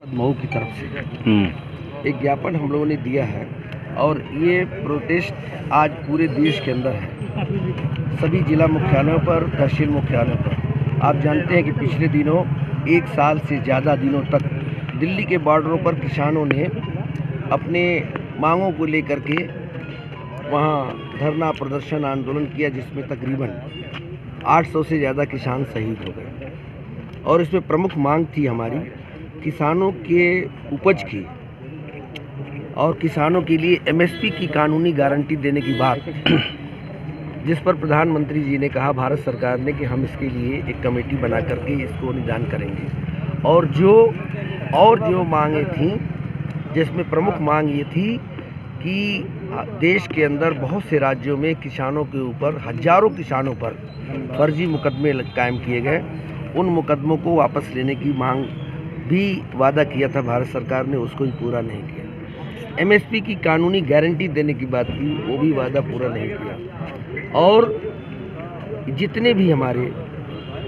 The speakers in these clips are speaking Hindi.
मऊ की तरफ से एक ज्ञापन हम लोगों ने दिया है और ये प्रोटेस्ट आज पूरे देश के अंदर है। सभी जिला मुख्यालयों पर, तहसील मुख्यालयों पर। आप जानते हैं कि पिछले दिनों 1 साल से ज़्यादा दिनों तक दिल्ली के बॉर्डरों पर किसानों ने अपने मांगों को लेकर के वहाँ धरना प्रदर्शन आंदोलन किया, जिसमें तकरीबन 800 से ज़्यादा किसान शहीद हो गए। और इसमें प्रमुख मांग थी हमारी किसानों के उपज की और किसानों के लिए एमएसपी की कानूनी गारंटी देने की बात, जिस पर प्रधानमंत्री जी ने कहा भारत सरकार ने कि हम इसके लिए एक कमेटी बना करके इसको निदान करेंगे। और जो मांगें थीं, जिसमें प्रमुख मांग ये थी कि देश के अंदर बहुत से राज्यों में किसानों के ऊपर, हजारों किसानों पर फर्जी मुकदमे कायम किए गए। उन मुकदमों को वापस लेने की मांग भी वादा किया था भारत सरकार ने, उसको भी पूरा नहीं किया। एमएसपी की कानूनी गारंटी देने की बात की, वो भी वादा पूरा नहीं किया। और जितने भी हमारे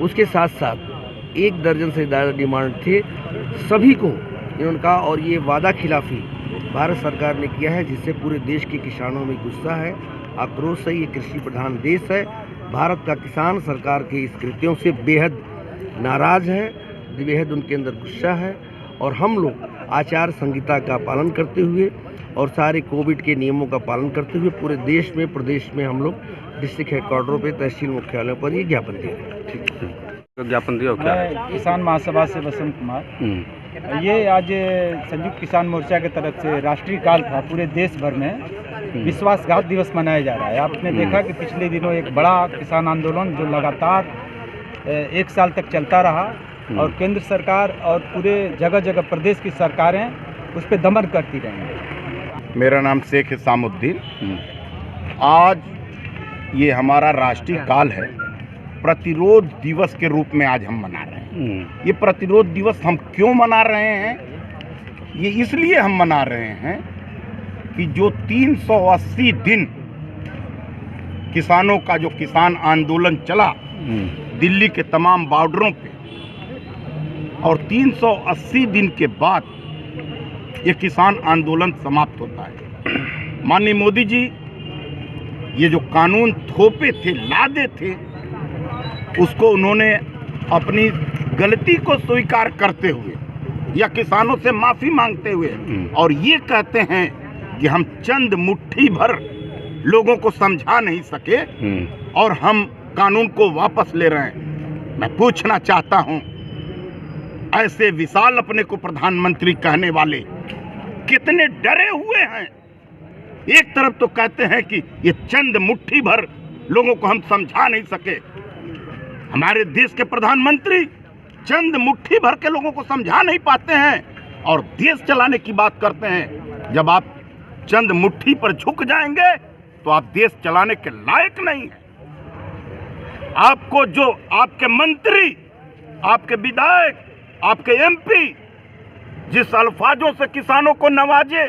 उसके साथ साथ 1 दर्जन से ज़्यादा डिमांड थे, सभी को इन्होंने कहा। और ये वादा खिलाफी भारत सरकार ने किया है, जिससे पूरे देश के किसानों में गुस्सा है, आक्रोश है। ये कृषि प्रधान देश है। भारत का किसान सरकार के इस कृत्यों से बेहद नाराज़ है, बेहद उनके अंदर गुस्सा है। और हम लोग आचार संहिता का पालन करते हुए और सारे कोविड के नियमों का पालन करते हुए पूरे देश में, प्रदेश में हम लोग डिस्ट्रिक्ट हेडक्वार्टरों पे, तहसील मुख्यालयों पर ये ज्ञापन दे रहे हैं। ठीक, ज्ञापन दिया क्या है? किसान महासभा से वसंत कुमार। ये आज संयुक्त किसान मोर्चा की तरफ से राष्ट्रीय काल था, पूरे देश भर में विश्वासघात दिवस मनाया जा रहा है। आपने देखा कि पिछले दिनों एक बड़ा किसान आंदोलन जो लगातार 1 साल तक चलता रहा और केंद्र सरकार और पूरे जगह जगह प्रदेश की सरकारें उस पर दमन करती रही। मेरा नाम शेख हिसामुद्दीन। आज ये हमारा राष्ट्रीय काल है, प्रतिरोध दिवस के रूप में आज हम मना रहे हैं। ये प्रतिरोध दिवस हम क्यों मना रहे हैं? ये इसलिए हम मना रहे हैं कि जो 380 दिन किसानों का जो किसान आंदोलन चला दिल्ली के तमाम बॉर्डरों पे, और 380 दिन के बाद ये किसान आंदोलन समाप्त होता है। माननीय मोदी जी ये जो कानून थोपे थे, लादे थे, उसको उन्होंने अपनी गलती को स्वीकार करते हुए या किसानों से माफ़ी मांगते हुए और ये कहते हैं कि हम चंद मुट्ठी भर लोगों को समझा नहीं सके और हम कानून को वापस ले रहे हैं। मैं पूछना चाहता हूं, ऐसे विशाल अपने को प्रधानमंत्री कहने वाले कितने डरे हुए हैं? एक तरफ तो कहते हैं कि ये चंद मुट्ठी भर लोगों को हम समझा नहीं सके। हमारे देश के प्रधानमंत्री चंद मुट्ठी भर के लोगों को समझा नहीं पाते हैं और देश चलाने की बात करते हैं। जब आप चंद मुट्ठी पर झुक जाएंगे तो आप देश चलाने के लायक नहीं हैं। आपको जो आपके मंत्री, आपके विधायक, आपके एमपी जिस अल्फाजों से किसानों को नवाजे,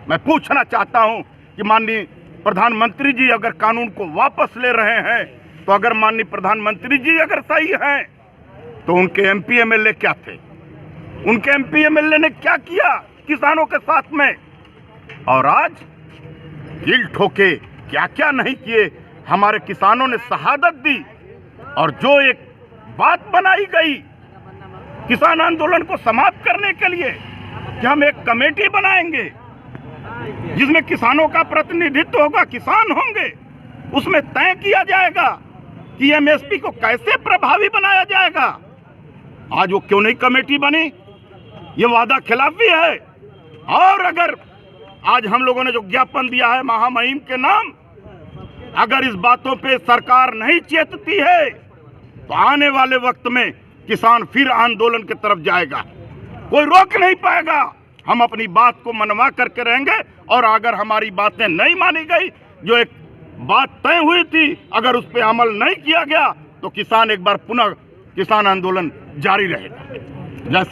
मैं पूछना चाहता हूं कि माननीय प्रधानमंत्री जी अगर कानून को वापस ले रहे हैं, तो अगर माननीय प्रधानमंत्री जी अगर सही हैं, तो उनके एमपी एमएलए क्या थे? उनके एमपी एमएलए ने क्या किया किसानों के साथ में? और आज दिल ठोके क्या क्या नहीं किए। हमारे किसानों ने शहादत दी और जो एक बात बनाई गई किसान आंदोलन को समाप्त करने के लिए कि हम एक कमेटी बनाएंगे जिसमें किसानों का प्रतिनिधित्व होगा, किसान होंगे, उसमें तय किया जाएगा कि एमएसपी को कैसे प्रभावी बनाया जाएगा। आज वो क्यों नहीं कमेटी बनी? ये वादा खिलाफी है। और अगर आज हम लोगों ने जो ज्ञापन दिया है महामहिम के नाम, अगर इस बातों पे सरकार नहीं चेतती है तो आने वाले वक्त में किसान फिर आंदोलन की तरफ जाएगा, कोई रोक नहीं पाएगा। हम अपनी बात को मनवा करके रहेंगे और अगर हमारी बातें नहीं मानी गई, जो एक बात तय हुई थी, अगर उस पर अमल नहीं किया गया, तो किसान एक बार पुनः किसान आंदोलन जारी रहेगा। जैसा